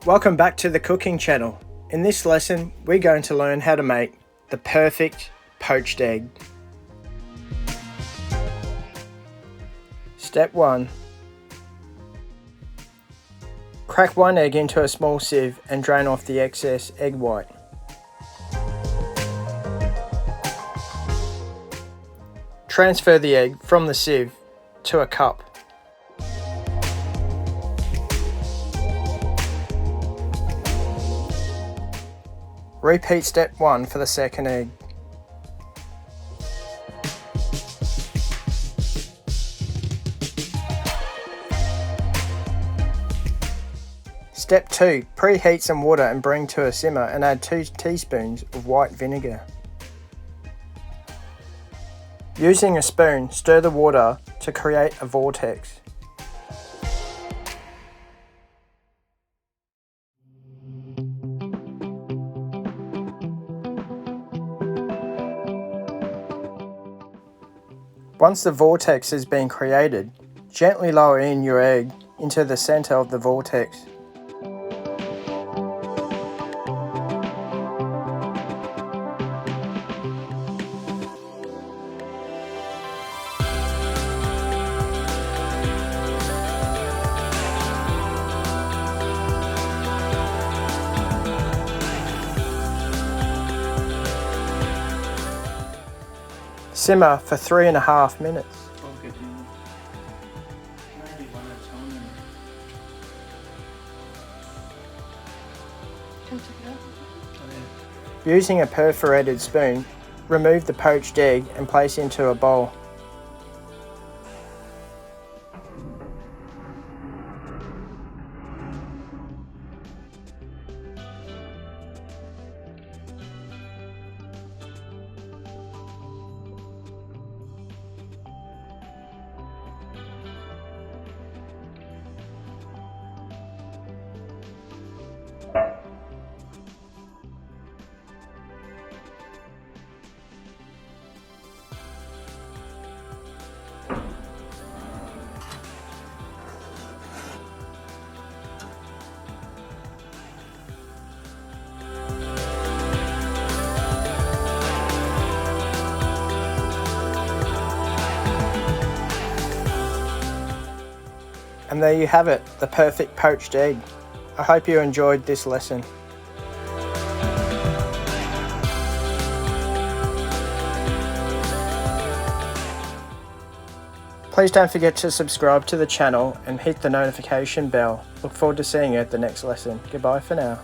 Welcome back to the cooking channel. In this lesson, we're going to learn how to make the perfect poached egg. Step 1. Crack one egg into a small sieve and drain off the excess egg white. Transfer the egg from the sieve to a cup. Repeat step 1 for the second egg. Step 2. Preheat some water and bring to a simmer and add 2 teaspoons of white vinegar. Using a spoon, stir the water to create a vortex. Once the vortex has been created, gently lower in your egg into the center of the vortex. Simmer for 3.5 minutes. Using a perforated spoon, remove the poached egg and place into a bowl. And there you have it, the perfect poached egg. I hope you enjoyed this lesson. Please don't forget to subscribe to the channel and hit the notification bell. Look forward to seeing you at the next lesson. Goodbye for now.